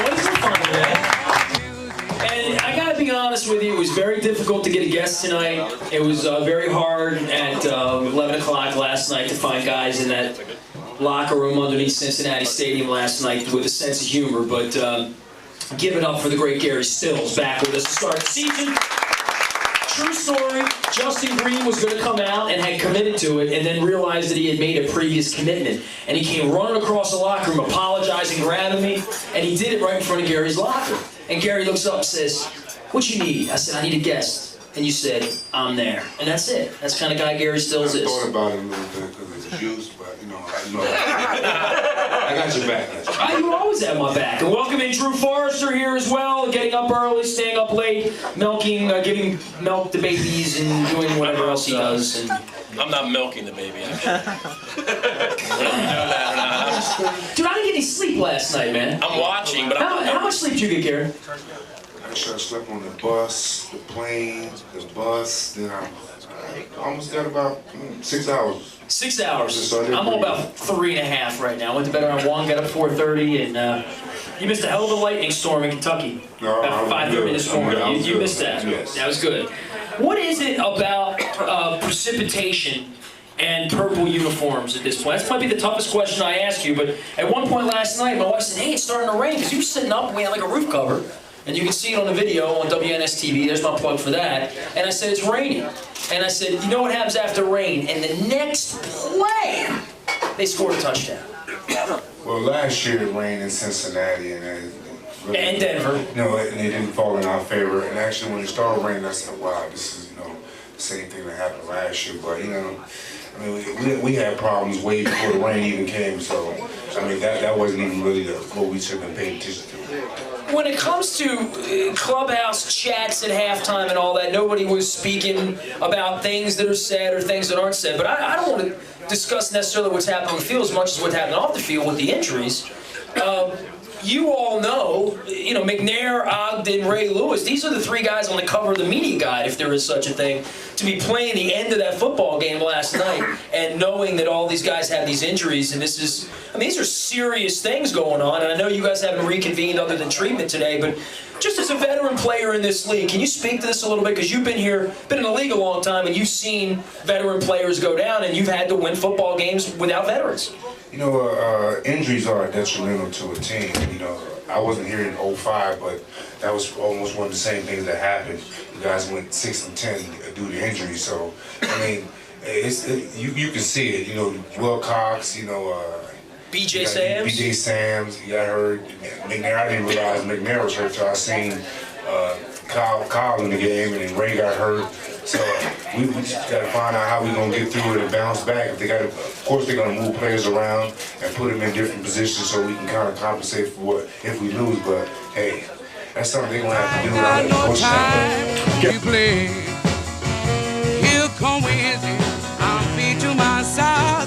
boys. We're funny, man. And I gotta be honest with you, it was very difficult to get a guest tonight. It was very hard at 11 o'clock last night to find guys in that locker room underneath Cincinnati Stadium last night with a sense of humor, but give it up for the great Gary Stills back with us to start the season. True story, Justin Green was going to come out and had committed to it and then realized that he had made a previous commitment. And he came running across the locker room, apologizing, grabbing me, and he did it right in front of Gary's locker. And Gary looks up and says, "What you need?" I said, "I need a guest." And you said, "I'm there." And that's it. That's the kind of guy Gary Stills is. I thought about it a little bit because it's used, but I got your back. You always have my back. And welcome in Drew Forrester here as well, getting up early, staying up late, milking, giving milk to babies and doing whatever else he does. And I'm not milking the baby, actually. Dude, I didn't get any sleep last night, man. I'm watching, but How much sleep did you get, Gary? Actually, I slept on the bus, the plane, the bus, then I almost got about 6 hours. 6 hours. I'm all about 3.5 right now. Went to bed around 1, got up 4:30, and you missed a hell of a lightning storm in Kentucky. No, about 5:30 this morning. You missed that. Yes. That was good. What is it about precipitation and purple uniforms at this point? That might be the toughest question I ask you, but at one point last night, my wife said, "Hey, it's starting to rain," because you were sitting up and we had like a roof cover. And you can see it on the video on WNST TV. There's my plug for that. And I said, "It's raining." And I said, "You know what happens after rain?" And the next play, they scored a touchdown. Well, last year it rained in Cincinnati and Denver. And it didn't fall in our favor. And actually, when it started raining, I said, "Wow, this is the same thing that happened last year." But I mean, we had problems way before the rain even came. So I mean, that wasn't even really what we should have been paying attention to. When it comes to clubhouse chats at halftime and all that, nobody was speaking about things that are said or things that aren't said. But I don't want to discuss necessarily what's happening on the field as much as what's happening off the field with the injuries. You all know, McNair, Ogden, Ray Lewis, these are the three guys on the cover of the media guide, if there is such a thing, to be playing the end of that football game last night and knowing that all these guys have these injuries. And these are serious things going on. And I know you guys haven't reconvened other than treatment today, but just as a veteran player in this league, can you speak to this a little bit? Because you've been in the league a long time, and you've seen veteran players go down, and you've had to win football games without veterans. Injuries are detrimental to a team. I wasn't here in 2005, but that was almost one of the same things that happened. You guys went 6-10 due to injuries. So, I mean, you can see it. Will Cox, BJ Sams. BJ Sams, he got hurt. McNair, I didn't realize McNair was hurt till I seen Kyle in the game, and then Ray got hurt. So we just got to find out how we're going to get through it and bounce back. Of course, they're going to move players around and put them in different positions so we can kind of compensate for if we lose. But hey, that's something they're going to have to do. I got no time to play. Here come Wednesday, I'm feet to my side.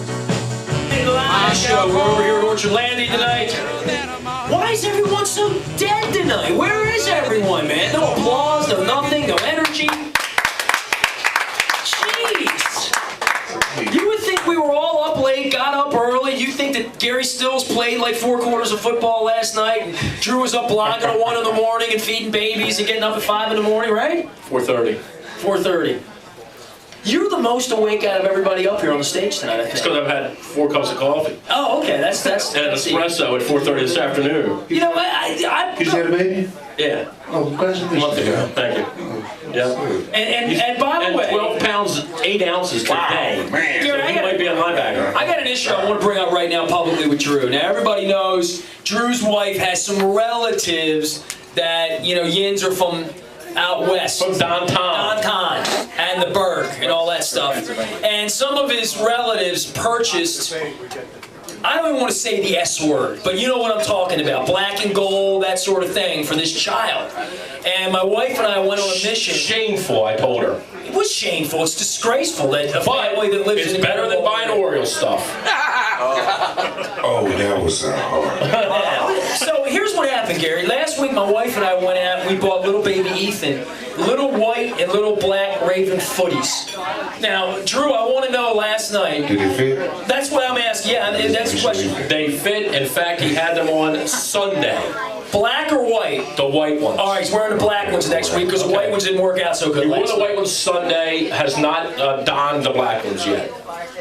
Live show. We're over here at Orchard Landing tonight. Why is everyone so dead tonight? Where is everyone, man? No applause, no nothing, no energy. Jeez. You would think we were all up late, got up early. You think that Gary Stills played like 4 quarters of football last night, and Drew was up blogging at 1 in the morning and feeding babies and getting up at 5 in the morning, right? 4:30. 4:30. You're the most awake out of everybody up here on the stage tonight, I think. It's because I've had 4 cups of coffee. Oh, okay. That's and an espresso at 4:30 this afternoon. You know what? I You had a baby? Yeah. Oh, congratulations. Month ago. Thank you. Yeah. And by the way, 12 pounds, 8 ounces today. Man. So he might be on my back. I got an issue I want to bring up right now publicly with Drew. Now, everybody knows Drew's wife has some relatives that, yins are from out west. From downtown. And the Berg and all that stuff. And some of his relatives purchased, I don't even want to say the S word, but you know what I'm talking about. Black and gold, that sort of thing for this child. And my wife and I went on a mission. Shameful, I told her. It was shameful. It's disgraceful that a family that lives in it's better than buying Oreo stuff. Oh, that was hard. So here's what happened, Gary. Last week, my wife and I went out and we bought little baby Ethan little white and little black Raven footies. Now, Drew, I want to know last night. Did it fit? That's what I'm asking. Yeah, that's the question. They fit. In fact, he had them on Sunday. Black or white? The white ones. All right, he's wearing the black ones next week because the white ones didn't work out so good He wore last the night. white ones Sunday, has not donned the black ones yet,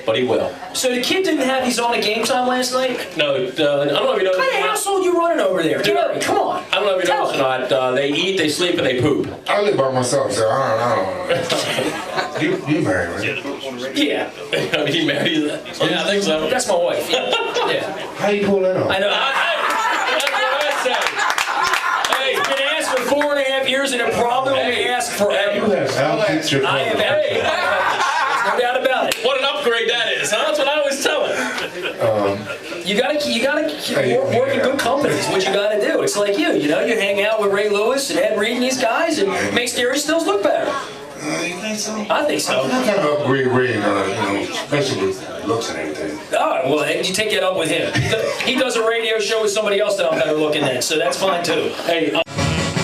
but he will. So the kid didn't have these on at game time last night? No, I don't know if you know. What kind of household you running over there? Gary, come on. I don't know if you know this or not. They eat, they sleep, and they poop. I live by myself, so I don't know. You married, right? Yeah. He married. Yeah, I think so. That's my wife. Yeah. How you pull that off? I know. That's what I said. Hey, I've been asked for 4.5 years and it probably will be asked forever. You have altitude. I have Hey. no doubt about it. What an upgrade that is, huh? That's what I always tell him. You gotta keep working good company is what you gotta do. It's like you you hang out with Ray Lewis and Ed Reed and these guys and it makes Gary Stills look better. You think so? I think so. I kind of upgrade Ray, especially with looks and everything. All right, well, you take that up with him. He does a radio show with somebody else that I'm better looking than, so that's fine too. Hey,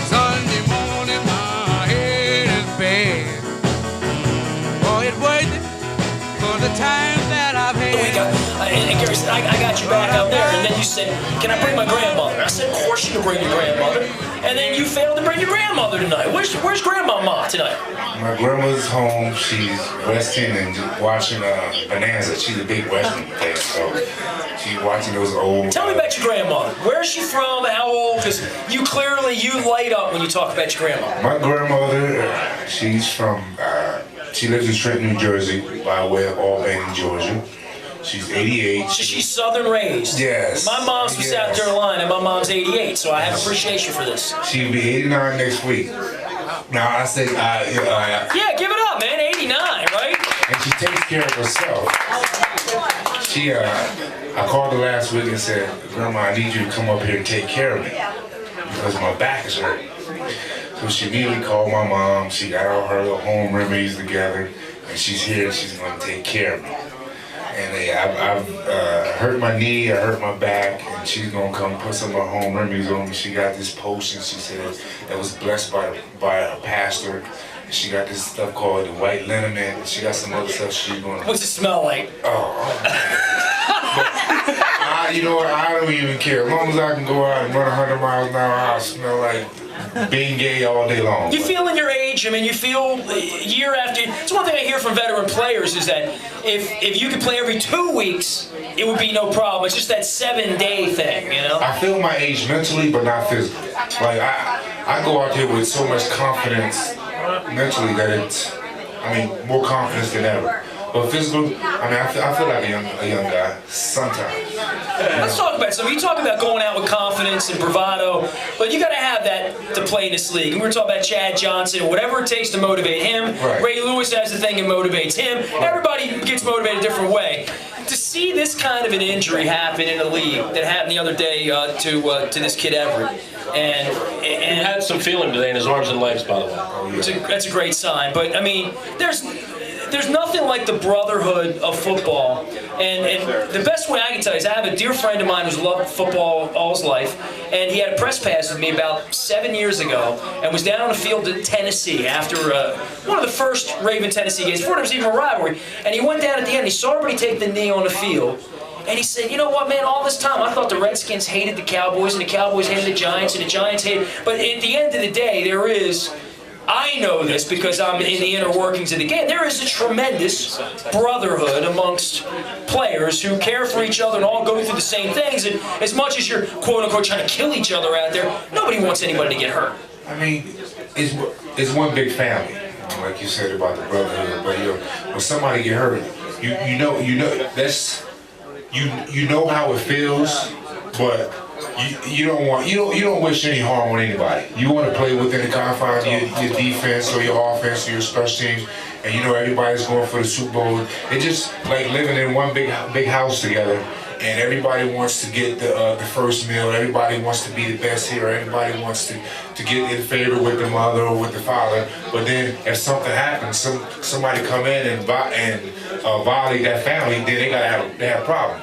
Sunday morning, my head is bad. Oh, it worth it for the time that I've had. And Gary said, I got you back out there. And then you said, can I bring my grandmother? I said, of course you can bring your grandmother. And then you failed to bring your grandmother tonight. Where's Grandmama tonight? My grandmother's home. She's resting and just watching Bonanza. She's a big Western fan, so she's watching those old. Tell me about your grandmother. Where is she from? How old? Because you light up when you talk about your grandmother. My grandmother, she's from. She lives in Trenton, New Jersey, by way of Albany, Georgia. She's 88. So she's Southern raised. Yes. My mom's from South Carolina, and my mom's 88, so I have appreciation for this. She'll be 89 next week. Now I say, Yeah, give it up, man. 89, right? and she takes care of herself. She, I called her last week and said, Grandma, I need you to come up here and take care of me because my back is hurting. So she immediately called my mom. She got all her little home remedies together, and she's here and she's going to take care of me. And I've hurt my knee, I hurt my back, and she's gonna come put some of her home remedies on me. She got this potion, she said, that was blessed by a pastor. She got this stuff called the white liniment. She got some other stuff she's gonna. What's it smell like? You know what? I don't even care. As long as I can go out and run 100 miles an hour, I'll smell like being gay all day long. You feel in your age, I mean, you feel year after. It's one thing I hear from veteran players is that if you could play every 2 weeks, it would be no problem. It's just that 7-day thing, I feel my age mentally, but not physically. Like I go out there with so much confidence mentally that it's, more confidence than ever. But physical, I feel like a young guy sometimes. Let's talk about something. You talk about going out with confidence and bravado, but you got to have that to play in this league. And we were talking about Chad Johnson, whatever it takes to motivate him. Right. Ray Lewis has the thing that motivates him. Everybody gets motivated a different way. To see this kind of an injury happen in a league that happened the other day to this kid Everett, and he had some feeling today in his arms and legs, by the way. That's a great sign. But there's nothing like the brotherhood of football. And the best way I can tell you is I have a dear friend of mine who's loved football all his life, and he had a press pass with me about 7 years ago and was down on the field in Tennessee after one of the first Raven-Tennessee games, before there was even a rivalry. And he went down at the end, he saw everybody take the knee on the field. And he said, you know what, man, all this time I thought the Redskins hated the Cowboys and the Cowboys hated the Giants and the Giants hated... But at the end of the day, I know this because I'm in the inner workings of the game. There is a tremendous brotherhood amongst players who care for each other and all go through the same things. And as much as you're, quote-unquote, trying to kill each other out there, nobody wants anybody to get hurt. It's one big family, like you said about the brotherhood. But when somebody get hurt, you know how it feels, but you don't wish any harm on anybody. You want to play within the confines of your defense or your offense or your special teams, and everybody's going for the Super Bowl. It's just like living in one big house together, and everybody wants to get the first meal. Everybody wants to be the best here. Everybody wants to get in favor with the mother or with the father. But then if something happens, somebody come in and violate that family, then they have a problem.